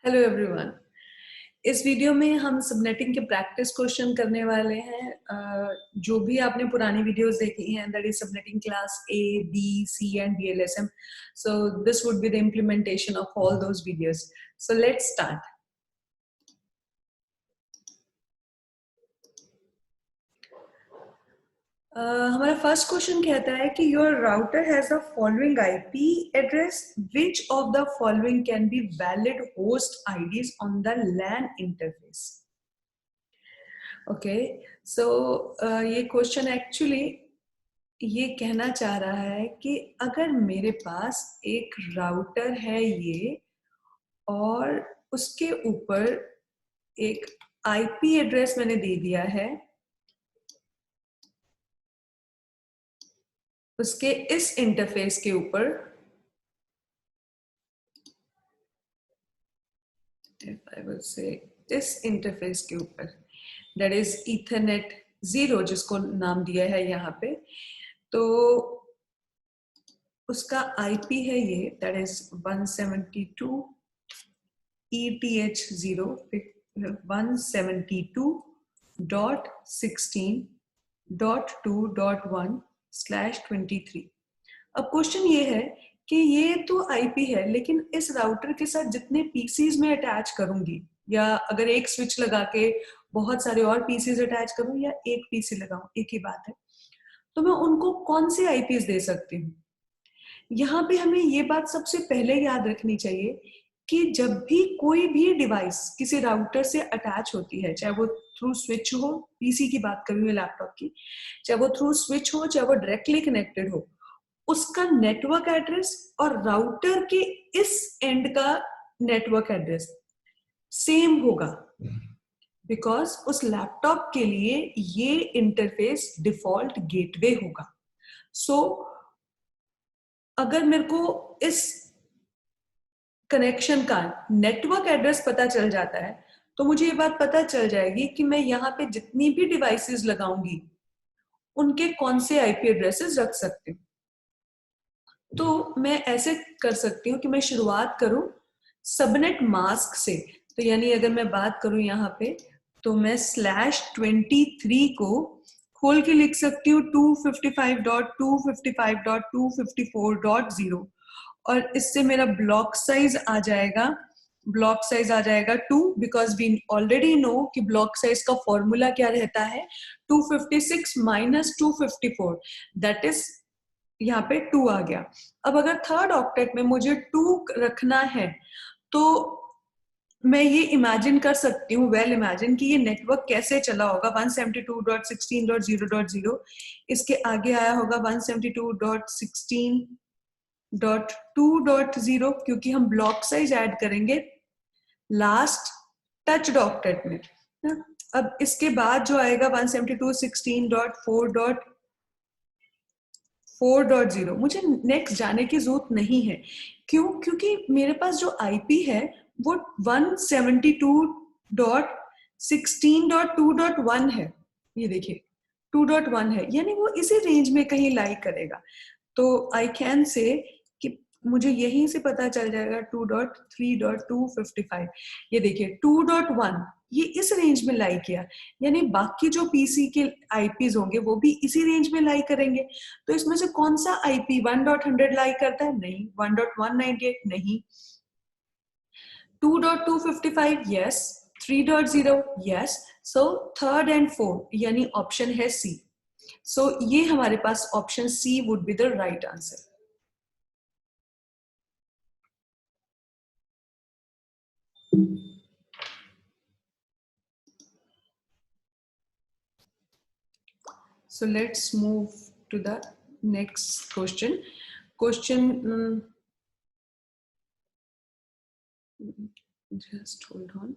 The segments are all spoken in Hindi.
Hello everyone. इस वीडियो में हम सबनेटिंग के प्रैक्टिस क्वेश्चन करने वाले हैं। जो भी आपने पुरानी वीडियोस देखी हैं, that is subnetting class A, B, C and VLSM. So this would be the implementation of all those videos. So let's start. हमारा फर्स्ट क्वेश्चन कहता है कि your router has the following IP address, which of the following can be valid host IDs on the LAN interface. Okay, so ये क्वेश्चन एक्चुअली ये कहना चाह रहा है कि अगर मेरे पास एक राउटर है ये, और उसके ऊपर एक आईपी एड्रेस मैंने दे दिया है, उसके इस इंटरफेस के ऊपर, I will say इस इंटरफेस के ऊपर, दैट इज ईथरनेट 0 जिसको नाम दिया है यहाँ पे, तो उसका आईपी है ये, दैट इज 172 ETH0 172.16.2.1/23। अब क्वेश्चन ये है कि ये तो आईपी है, लेकिन इस राउटर के साथ जितने पीसीज में अटैच करूंगी, या अगर एक स्विच लगा के बहुत सारे और पीसीज अटैच करूं या एक पीसी लगाऊं, एक ही बात है, तो मैं उनको कौन से आईपीज दे सकती हूँ। यहाँ पे हमें ये बात सबसे पहले याद रखनी चाहिए कि जब भी कोई भी डिवाइस किसी राउटर से अटैच होती है, चाहे वो थ्रू स्विच हो, पीसी की बात कर रही हूँ लैपटॉप की, चाहे वो थ्रू स्विच हो, चाहे वो डायरेक्टली कनेक्टेड हो, उसका नेटवर्क एड्रेस और राउटर के इस एंड का नेटवर्क एड्रेस सेम होगा, बिकॉज उस लैपटॉप के लिए ये इंटरफेस डिफॉल्ट गेटवे होगा। सो अगर मेरे को इस कनेक्शन का नेटवर्क एड्रेस पता चल जाता है, तो मुझे ये बात पता चल जाएगी कि मैं यहाँ पे जितनी भी डिवाइसेस लगाऊंगी उनके कौन से आईपी एड्रेसेस रख सकती हूँ। तो मैं ऐसे कर सकती हूँ कि मैं शुरुआत करूं सबनेट मास्क से। तो यानी अगर मैं बात करूं यहाँ पे, तो मैं /23 को खोल के लिख सकती हूँ 255.255.254.0, और इससे मेरा ब्लॉक साइज आ जाएगा 2, बिकॉज वी ऑलरेडी नो कि ब्लॉक साइज का फॉर्मूला क्या रहता है, 256 माइनस 254, दैट इज यहाँ पे 2 आ गया। अब अगर थर्ड ऑक्टेट में मुझे 2 रखना है, तो मैं ये इमेजिन कर सकती हूँ, वेल इमेजिन, कि ये नेटवर्क कैसे चला होगा। 172.16.0.0, इसके आगे आया होगा 172.16.2.0, क्योंकि हम ब्लॉक साइज ऐड करेंगे लास्ट टच्ड ऑक्टेट में। अब इसके बाद जो आएगा 172.16.4.0, मुझे नेक्स्ट जाने की जरूरत नहीं है। क्यों? क्योंकि मेरे पास जो आईपी है वो 172.16.2.1 है। ये देखिए 2.1 है, यानी वो इसी रेंज में कहीं लाई करेगा। तो आई कैन से कि मुझे यहीं से पता चल जाएगा 2.3.255। ये देखिए 2.1 ये इस रेंज में लाई किया, यानी बाकी जो पीसी के आईपीज होंगे वो भी इसी रेंज में लाई करेंगे। तो इसमें से कौन सा आईपी 1.100 लाई करता है? नहीं। 1.198 नहीं। 2.255 yes. 3.0 yes. So third and fourth यानी ऑप्शन है सी। सो ये हमारे पास option C would be the right answer. So let's move to the next question. Just hold on.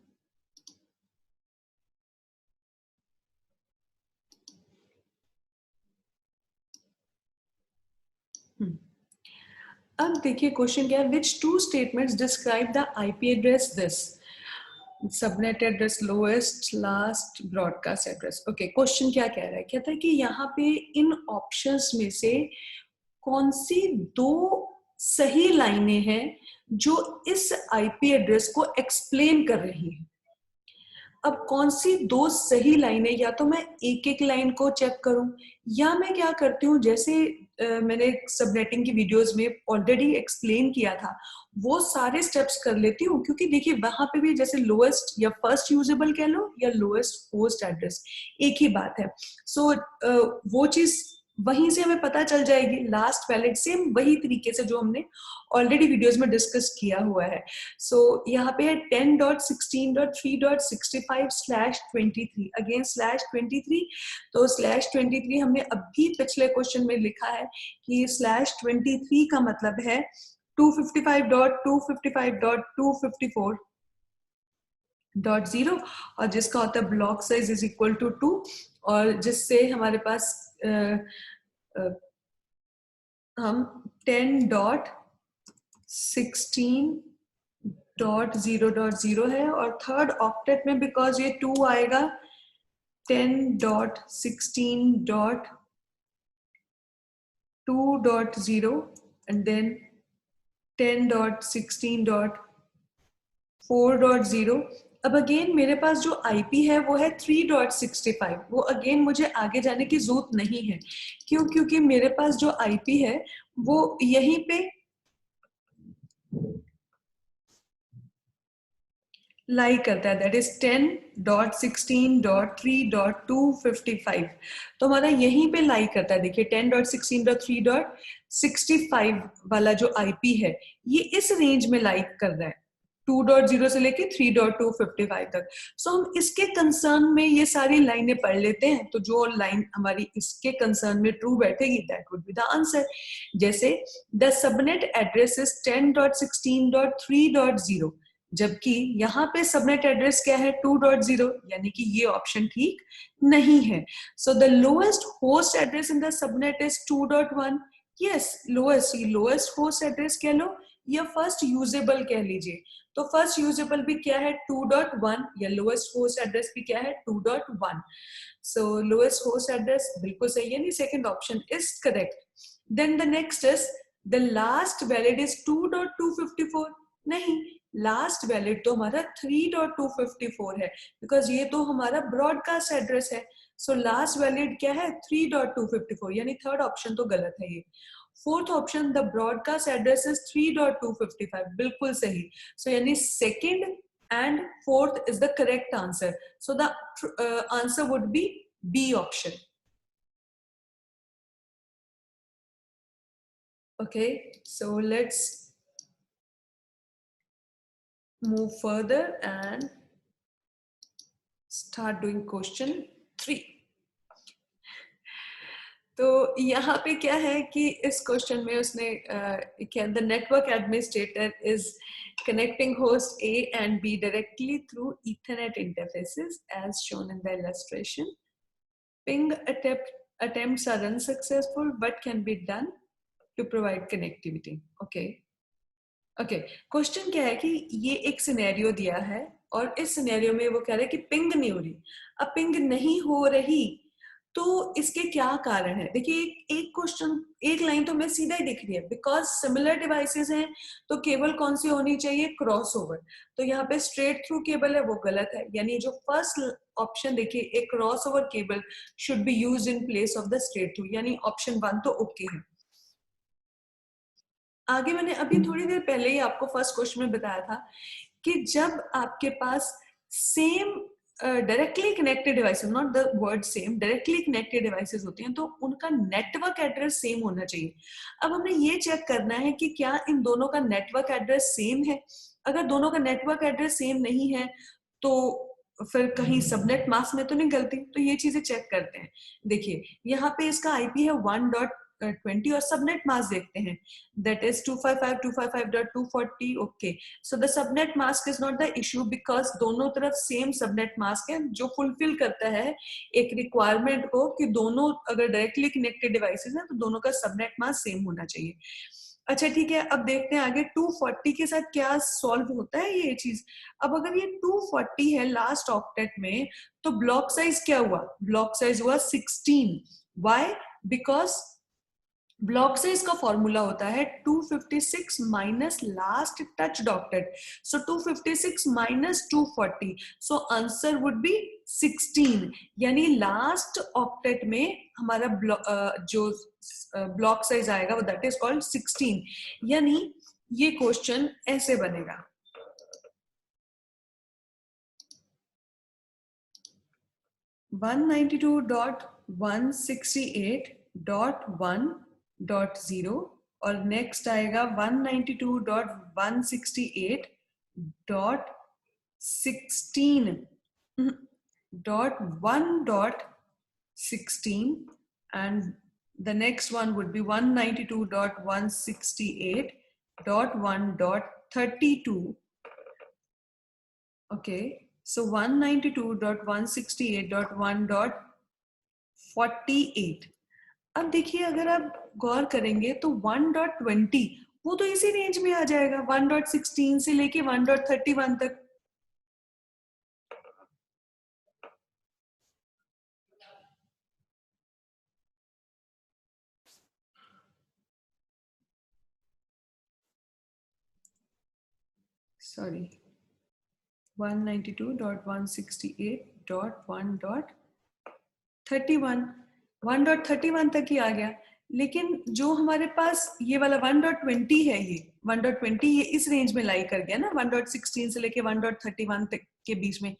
अब देखिए क्वेश्चन क्या है, which two statements describe the IP address this subnet address, lowest, last, broadcast address. Okay, question क्या कह रहा है? कहता है कि यहाँ पे इन ऑप्शंस में से कौन सी 2 सही लाइनें हैं जो इस आईपी एड्रेस को एक्सप्लेन कर रही हैं। अब कौन सी दो सही लाइनें, या तो मैं एक एक लाइन को चेक करूं, या मैं क्या करती हूँ, जैसे मैंने सबनेटिंग की वीडियोस में ऑलरेडी एक्सप्लेन किया था, वो सारे स्टेप्स कर लेती हूँ। क्योंकि देखिए वहां पे भी जैसे लोएस्ट या फर्स्ट यूजेबल कह लो या लोएस्ट होस्ट एड्रेस, एक ही बात है। सो वो चीज वहीं से हमें पता चल जाएगी। लास्ट वैलिड सेम वही तरीके से जो हमने ऑलरेडी वीडियोस में डिस्कस किया हुआ है। सो यहाँ पे है 10.16.3.65/23, अगेन /23। तो /23 हमने अभी पिछले क्वेश्चन में लिखा है कि /23 का मतलब है 255.255.254.0, और जिसका होता है block size is equal to 2, और जिससे हमारे पास हम 10.16.0.0 है, और थर्ड ऑक्टेट में बिकॉज ये 2 आएगा 10.16.2.0 एंड देन 10.16.4.0। अब अगेन मेरे पास जो आईपी है वो है 3.65। वो अगेन मुझे आगे जाने की जरूरत नहीं है। क्यों? क्योंकि मेरे पास जो आईपी है वो यहीं पे लाई करता है, दैट इज 10.16.3.255। तो हमारा यहीं पे लाई करता है। देखिए 10.16.3.65 वाला जो आईपी है ये इस रेंज में लाई कर रहा है, 2.0 से लेके 3.255 तक। सो हम इसके कंसर्न में ये सारी लाइनें पढ़ लेते हैं। तो जो लाइन हमारी इसके कंसर्न में ट्रू बैठेगी that would be the answer. जैसे द सबनेट एड्रेस इज 10.16.3.0, जबकि यहाँ पे सबनेट एड्रेस क्या है 2.0, यानी कि ये ऑप्शन ठीक नहीं है। So the lowest host address in the subnet is 2.1। Yes, lowest host address कह लो या फर्स्ट यूजेबल कह लीजिए। तो फर्स्ट यूजेबल भी क्या है 2.1, या लोएस्ट होस्ट एड्रेस भी क्या है 2.1। सो लोएस्ट होस्ट एड्रेस बिल्कुल सही है, नहीं, second option is correct. Then the next is the last valid is 2.254। नहीं, लास्ट वैलिड तो हमारा 3.254 है, बिकॉज ये तो हमारा ब्रॉडकास्ट एड्रेस है। सो लास्ट वैलिड क्या है 3.254, यानी थर्ड ऑप्शन तो गलत है ये। Fourth option the broadcast address is 3.255, बिल्कुल सही। सो यानी second and fourth is the correct answer. So the answer would be B option. Okay, so let's move further and start doing question 3. तो यहाँ पे क्या है कि इस क्वेश्चन में उसने क्या, the network administrator is connecting host A and B directly through Ethernet interfaces as shown in the illustration. Ping attempts are unsuccessful but can be done to provide connectivity. Okay. Question क्या है कि ये एक सिनेरियो दिया है, और इस सिनेरियो में वो कह रहे हैं कि पिंग नहीं हो रही। अब पिंग नहीं हो रही तो इसके क्या कारण है? देखिए एक क्वेश्चन, एक लाइन तो हमें सीधा ही दिख रही है, बिकॉज सिमिलर डिवाइसेस हैं तो केबल कौन सी होनी चाहिए, क्रॉसओवर। तो यहाँ पे स्ट्रेट थ्रू केबल है, वो गलत है। यानी जो फर्स्ट ऑप्शन देखिए, एक crossover cable should be used in place of the straight through, यानी ऑप्शन 1 तो ओके है। आगे मैंने अभी थोड़ी देर पहले ही आपको फर्स्ट क्वेश्चन में बताया था कि जब आपके पास same directly connected devices, not the word same, directly connected devices होती हैं तो उनका नेटवर्क एड्रेस सेम होना चाहिए। अब हमने ये चेक करना है कि क्या इन दोनों का नेटवर्क एड्रेस सेम है। अगर दोनों का नेटवर्क एड्रेस सेम नहीं है तो फिर कहीं सबनेट मास्क में तो नहीं गलती। तो ये चीजें चेक करते हैं। देखिए यहाँ पे इसका आईपी है 1.20 और सबनेट मास्क देखते हैं, that is 255.255.240. Okay, so the subnet mask is not the issue because दोनों तरफ सेम सबनेट मास्क है, जो फुलफिल करता है एक रिक्वायरमेंट को कि दोनों अगर डायरेक्टली कनेक्टेड डिवाइसेस हैं तो दोनों का सबनेट मास्क सेम होना चाहिए। अच्छा ठीक है, अब देखते हैं आगे 240 के साथ क्या सॉल्व होता है ये चीज। अब अगर ये 240 है लास्ट ऑक्टेट में तो ब्लॉक साइज क्या हुआ, ब्लॉक साइज हुआ 16। व्हाई? बिकॉज ब्लॉक साइज का फॉर्मूला होता है 256 minus last touch octet, so 256 minus 240, so answer would B 16, यानी लास्ट ऑक्टेट में हमारा जो ब्लॉक साइज आएगा वो दैट इज कॉल्ड 16, यानी ये क्वेश्चन ऐसे बनेगा। वन 192.168.1.0 और नेक्स्ट आएगा 192.168.1.16 and the next one would be 192.168.1.32. Okay, so 192.168.1.48. अब देखिए अगर आप गौर करेंगे तो 1.20 वो तो इसी रेंज में आ जाएगा 1.16 से लेके 1.31 तक। सॉरी 192.168.1.31 1.31 तक ही आ गया, लेकिन जो हमारे पास ये वाला 1.20 है, ये 1.20 ये इस रेंज में लाई कर गया ना 1.16 से लेके 1.31 तक के बीच में,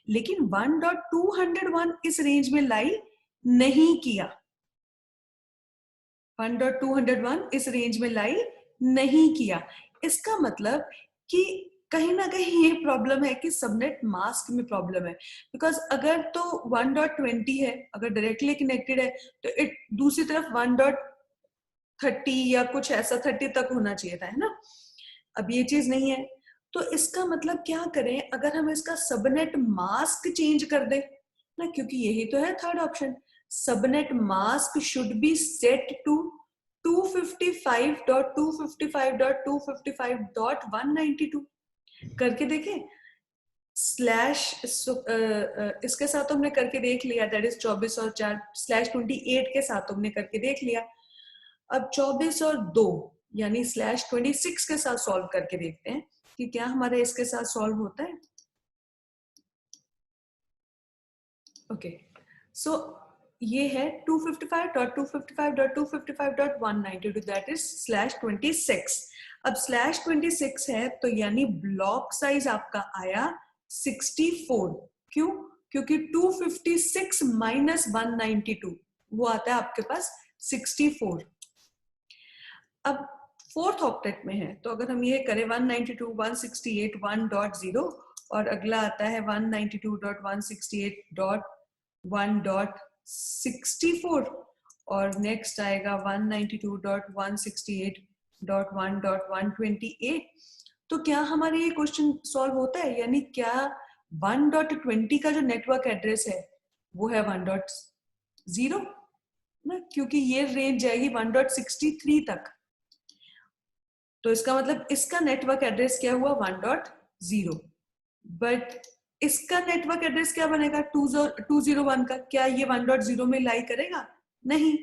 लेकिन 1.201 इस रेंज में लाई नहीं किया, 1.201 इस रेंज में लाई नहीं किया। इसका मतलब कि कहीं ना कहीं ये प्रॉब्लम है कि सबनेट मास्क में प्रॉब्लम है, बिकॉज अगर तो 1.20 है, अगर डायरेक्टली कनेक्टेड है तो इट दूसरी तरफ 1.30 या कुछ ऐसा 30 तक होना चाहिए था, है ना। अब ये चीज नहीं है, तो इसका मतलब क्या करें, अगर हम इसका सबनेट मास्क चेंज कर दें ना, क्योंकि यही तो है third option, subnet mask should be set to 255.255.255.192 करके देखें। स्लैश इसके साथ हमने करके देख लिया, दैट इज 24 और 4 /28 के साथ हमने करके देख लिया। अब 24 और 2 यानी /26 के साथ सॉल्व करके देखते हैं कि क्या हमारे इसके साथ सॉल्व होता है। ओके, सो ये है 255.255.255.192, दैट इज /26। अब /26 है तो यानी ब्लॉक साइज आपका आया 64। क्यों? क्योंकि 256 माइनस 192 वो आता है आपके पास 64। अब फोर्थ ऑक्टेट में है, तो अगर हम ये करें 192.168.1.0 और अगला आता है 192.168.1.64 और नेक्स्ट आएगा 192.168.1.128, तो क्या हमारे ये क्वेश्चन सॉल्व होता है, यानी क्या 1.20 का जो नेटवर्क एड्रेस है वो है 1.0 ना, क्योंकि ये रेंज जाएगी 1.63 तक, तो इसका मतलब इसका नेटवर्क एड्रेस क्या हुआ 1.0, बट इसका नेटवर्क एड्रेस क्या बनेगा 201 का, क्या ये 1.0 में लाई करेगा? नहीं,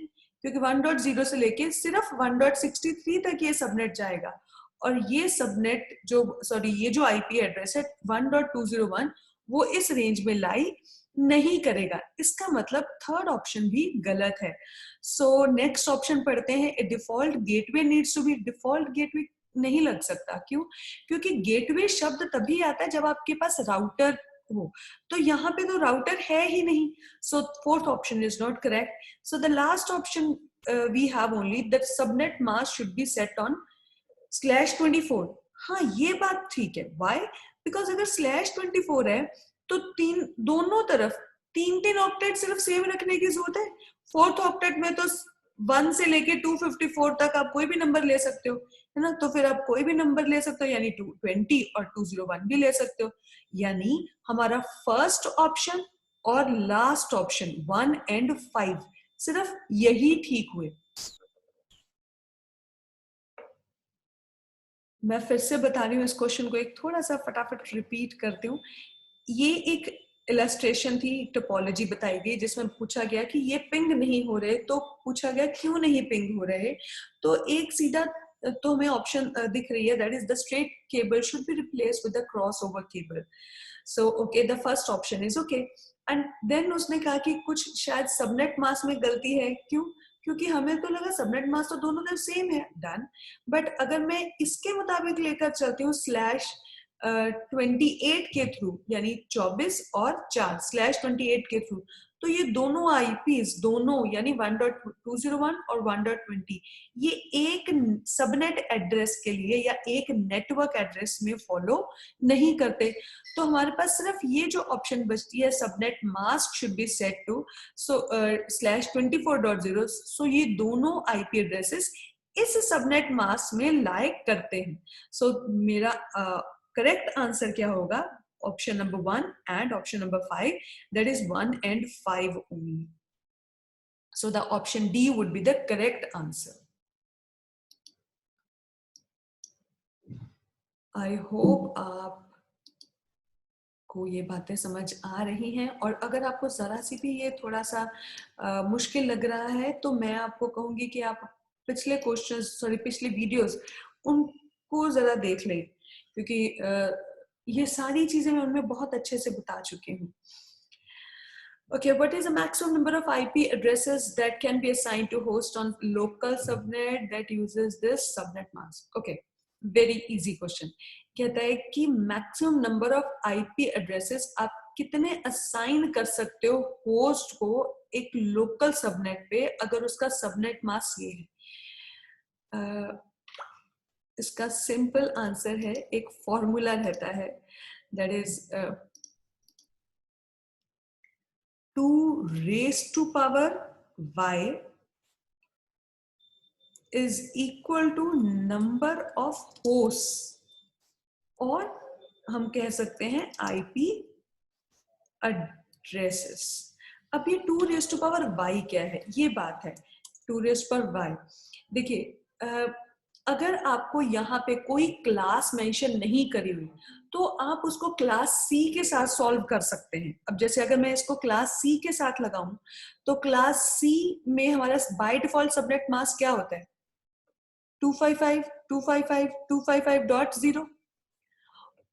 क्योंकि 1.0 से लेके सिर्फ 1.63 तक ये सबनेट जाएगा, और ये सबनेट जो ये जो आईपी एड्रेस है 1.201 वो इस रेंज में लाई नहीं करेगा। इसका मतलब थर्ड ऑप्शन भी गलत है। सो नेक्स्ट ऑप्शन पढ़ते हैं, default gateway needs to be, default gateway नहीं लग सकता, क्यों? क्योंकि गेटवे शब्द तभी आता है जब आपके पास राउटर हो, तो यहाँ पे तो राउटर है ही नहीं, so fourth option is not correct. So the last option we have only that subnet mask should be set on /24। हाँ ये बात ठीक है, व्हाई? बिकॉज अगर /24 है तो दोनों तरफ तीन ऑक्टेट सिर्फ सेम रखने की जरूरत है। फोर्थ ऑक्टेट में तो 1 से लेके 254 तक आप कोई भी नंबर ले सकते हो, है ना, तो फिर आप कोई भी नंबर ले सकते हो, यानी 220 और 201 भी ले सकते हो, यानी हमारा फर्स्ट ऑप्शन और लास्ट ऑप्शन 1 और 5 सिर्फ यही ठीक हुए। मैं फिर से बता रही हूँ इस क्वेश्चन को, एक थोड़ा सा फटाफट रिपीट करती हूँ। ये एक इलस्ट्रेशन थी, टोपोलॉजी बताई गई जिसमें पूछा गया कि ये पिंग नहीं हो रहे, तो पूछा गया क्यों नहीं पिंग हो रहे। तो एक सीधा तो हमें ऑप्शन दिख रही है, that is the straight cable should be replaced with the cross over cable. So okay, the first option is okay. And then उसने कहा कि कुछ शायद सबनेट मास्क में गलती है। क्यों? क्योंकि हमें तो लगा सबनेट मास्क तो दोनों तरफ सेम है, डन। बट अगर मैं इसके मुताबिक लेकर चलती हूँ स्लैश 28 के थ्रू, यानी 24 और 4 स्लैश 28 के थ्रू, तो ये दोनों आईपीज, दोनों यानी 1.201 और 1.20, ये एक सबनेट एड्रेस के लिए या एक नेटवर्क एड्रेस में फॉलो नहीं करते। तो हमारे पास सिर्फ ये जो ऑप्शन बचती है, subnet mask should be set to so slash 24.0, सो ये दोनों आईपी एड्रेसेस इस सबनेट मास्क में लाइक करते हैं। सो मेरा करेक्ट आंसर क्या होगा? Option number 1 and option number 5, that is 1 and 5 only. So the option D would be the correct answer. I hope आप को ये बातें समझ आ रही हैं, और अगर आपको जरा सी भी ये थोड़ा सा मुश्किल लग रहा है तो मैं आपको कहूंगी कि आप पिछले पिछले वीडियोस उनको जरा देख लें, क्योंकि ये सारी चीजें मैं उनमें बहुत अच्छे से बता चुकी हूँ। Okay, what is the maximum number of IP addresses that can be assigned to host on local subnet that uses this subnet mask? Okay, very easy question. कहता है कि maximum number of IP addresses आप कितने assign कर सकते हो host को एक local subnet पे, अगर उसका subnet mask ये है। इसका simple answer है, एक formula रहता है, that is 2 raised to power y is equal to number of hosts, और हम कह सकते हैं IP addresses। अब ये 2 raised to power y क्या है, ये बात है 2 raised to power y। देखिए अगर आपको यहाँ पे कोई क्लास मेंशन नहीं करी हुई तो आप उसको क्लास सी के साथ सॉल्व कर सकते हैं। अब जैसे अगर मैं इसको क्लास सी के साथ लगाऊं तो क्लास सी में हमारा बाय डिफॉल्ट सबनेट मास्क क्या होता है? 255 255 255.0।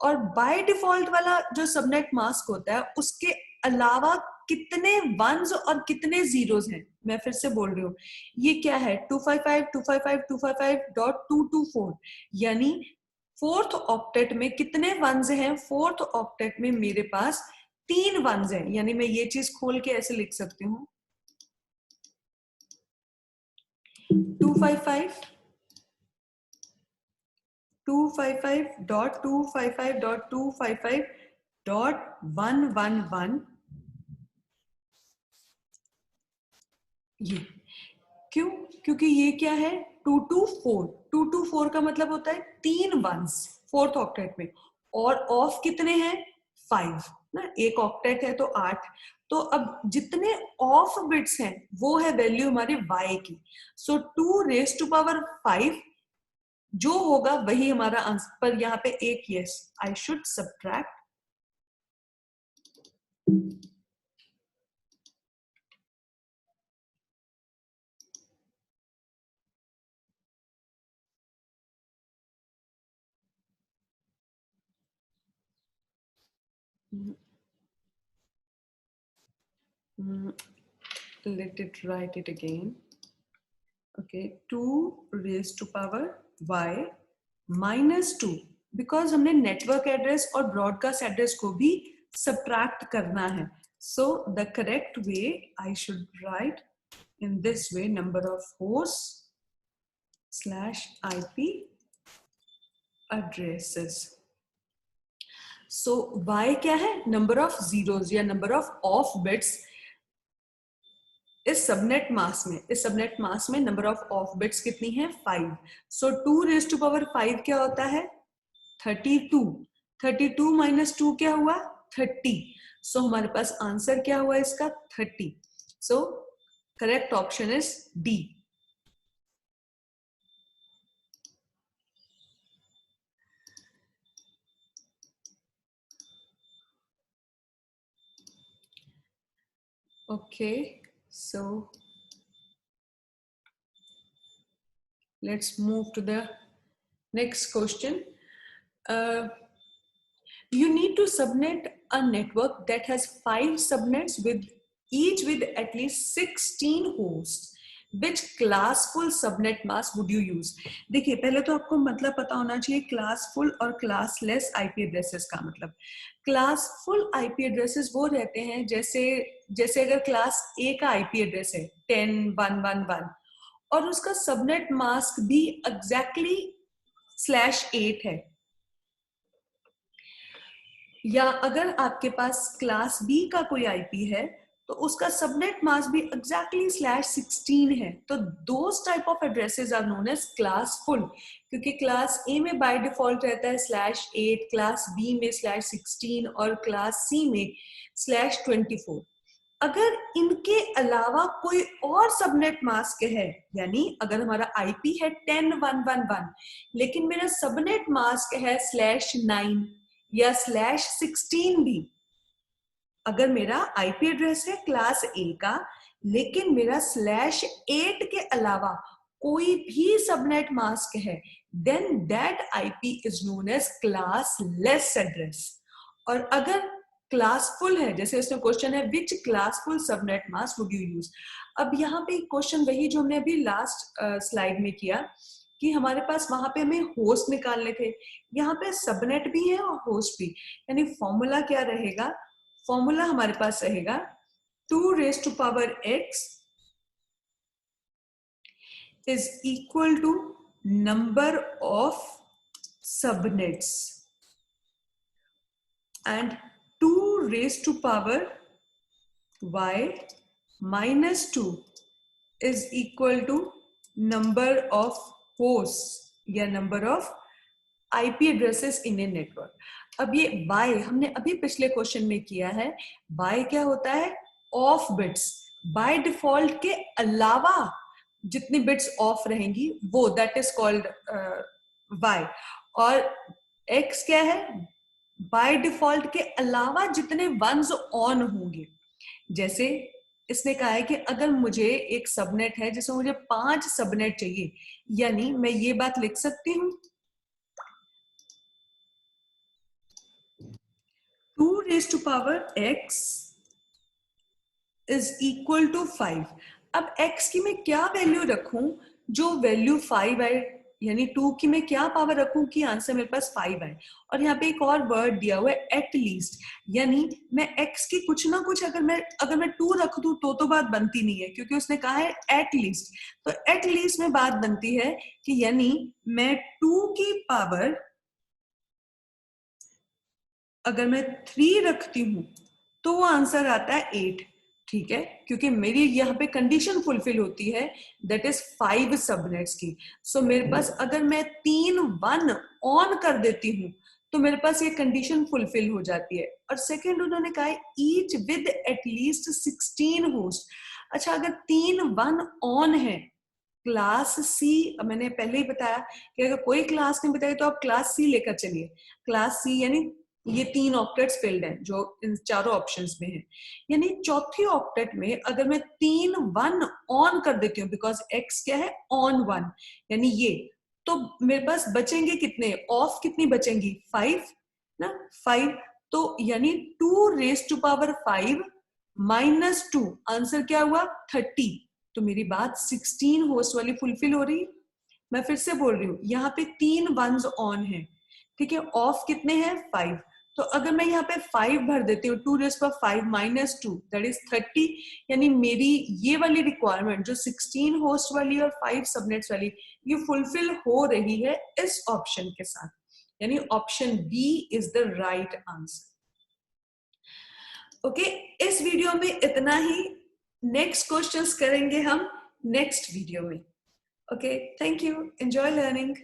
और बाय डिफॉल्ट वाला जो सबनेट मास्क होता है उसके अलावा कितने वंस और कितने जीरोस हैं? मैं फिर से बोल रही हूँ, ये क्या है? 255 255 255.224, यानी फोर्थ ऑक्टेट में कितने वंस हैं? फोर्थ ऑक्टेट में मेरे पास 3 वंस हैं, यानी मैं ये चीज खोल के ऐसे लिख सकती हूँ 255 255.255.255.111। ये क्यों? क्योंकि ये क्या है? 224। 224 का मतलब होता है 3 वंस फोर्थ ऑक्टेट में, और ऑफ कितने हैं? 5 ना, एक ऑक्टेट है तो 8। तो अब जितने ऑफ बिट्स हैं वो है वैल्यू हमारे y की। सो 2 रेज टू पावर 5 जो होगा वही हमारा आंसर। पर यहाँ पे एक yes, I should subtract let it write it again. Okay, 2 raised to power y minus 2, because हमने नेटवर्क एड्रेस और ब्रॉडकास्ट एड्रेस को भी सब्ट्रैक्ट करना है। So the correct way I should write in this way, number of host slash IP addresses. So y क्या है? नंबर ऑफ जीरोस या नंबर ऑफ बिट्स इस सबनेट मास्क में। इस सबनेट मास्क में नंबर ऑफ बिट्स कितनी है? 5। सो 2 रेज टू पावर 5 क्या होता है? 32। 32 माइनस 2 क्या हुआ? 30। सो हमारे पास आंसर क्या हुआ इसका? 30। So correct option is D. Okay, so let's move to the next question. Uh, you need to subnet a network that has 5 subnets with each with at least 16 hosts. Which classful subnet mask would you use? देखिए पहले तो आपको मतलब पता होना चाहिए क्लासफुल और क्लासलेस आईपी एड्रेसेस का मतलब। क्लासफुल आईपी एड्रेसेस वो रहते हैं जैसे अगर क्लास ए का आईपी एड्रेस है 10.1.1.1 और उसका सबनेट मास्क भी एग्जैक्टली /8 है, या अगर आपके पास क्लास बी का कोई आईपी है तो उसका सबनेट मास्क भी एग्जैक्टली /16 है। तो those type of addresses are known as classful, क्योंकि क्लास ए में बाय डिफॉल्ट रहता है /8, क्लास बी में /16 और क्लास सी में /24। अगर इनके अलावा कोई और सबनेट मास्क है, यानी अगर हमारा आईपी है 10.1.1.1 लेकिन मेरा सबनेट मास्क है /9 या /16 भी, अगर मेरा आईपी एड्रेस है क्लास ए का लेकिन मेरा /8 के अलावा कोई भी सबनेट मास्क है, then that IP is known as classless address. और अगर क्लासफुल है, जैसे इसमें क्वेश्चन है which classful subnet mask would you use. अब यहाँ पे क्वेश्चन वही जो हमने अभी लास्ट स्लाइड में किया कि हमारे पास वहां पे हमें होस्ट निकालने थे, यहाँ पे सबनेट भी है और होस्ट भी, यानी फॉर्मूला क्या रहेगा? फॉर्मूला हमारे पास रहेगा 2⁻x is equal to number of subnets and 2⁻y minus 2 is equal to number of hosts या number of IP addresses in a network। अब ये y हमने अभी पिछले क्वेश्चन में किया है, y क्या होता है? ऑफ बिट्स, बाय डिफॉल्ट के अलावा जितनी बिट्स ऑफ रहेंगी वो, दैट इज कॉल्ड y। और x क्या है? बाय डिफॉल्ट के अलावा जितने वंस ऑन होंगे। जैसे इसने कहा है कि अगर मुझे एक सबनेट है जिसमें मुझे 5 सबनेट चाहिए, यानी मैं ये बात लिख सकती हूं 2⁻x is equal to 5। अब x की मैं क्या वैल्यू रखूं जो वैल्यू 5 है, यानी 2 की मैं क्या पावर रखूं कि आंसर मेरे पास 5 है। और यहाँ पे एक और वर्ड दिया हुआ है एट लीस्ट, यानी मैं x की कुछ ना कुछ अगर मैं 2 रख दूं तो बात बनती नहीं है, क्योंकि उसने कहा है एट लीस्ट। तो एट लीस्ट में बात बनती है कि यानी मैं 2 की पावर अगर मैं 3 रखती हूं तो वो आंसर आता है 8। ठीक है, क्योंकि मेरी यहाँ पे कंडीशन फुलफिल होती है, दैट इज 5 सबनेट्स की। सो मेरे पास अगर मैं 3 1 ऑन कर देती हूँ तो मेरे पास ये कंडीशन फुलफिल हो जाती है। और सेकंड उन्होंने कहा है ईच विद एटलीस्ट 16 होस्ट। अच्छा, अगर 3 1 ऑन है क्लास सी, मैंने पहले ही बताया कि अगर कोई क्लास नहीं बताई तो आप क्लास सी लेकर चलिए। क्लास सी यानी ये 3 ऑक्टेट्स फिल्ड हैं जो इन चारों ऑप्शंस में है, यानी चौथी ऑक्टेट में अगर मैं 3 1 ऑन कर देती हूँ, बिकॉज एक्स क्या है? ऑन 1, यानी ये, तो मेरे पास बचेंगे कितने? ऑफ कितनी बचेंगी? 5 ना, 5। तो यानी 2⁻5 माइनस 2, आंसर क्या हुआ? 30। तो मेरी बात 16 होस्ट वाली फुलफिल हो रही है। मैं फिर से बोल रही हूँ, यहाँ पे 3 वंस ऑन है, ठीक है, ऑफ कितने हैं? 5। तो अगर मैं यहाँ पे 5 भर देती हूँ 2⁻5 माइनस 2 दैट इज 30, यानी मेरी ये वाली रिक्वायरमेंट जो 16 होस्ट वाली और 5 सबनेट्स वाली, ये फुलफिल हो रही है इस ऑप्शन के साथ, यानी option B is the right answer. Okay, इस वीडियो में इतना ही। नेक्स्ट क्वेश्चंस करेंगे हम नेक्स्ट वीडियो में। Okay, thank you, enjoy learning.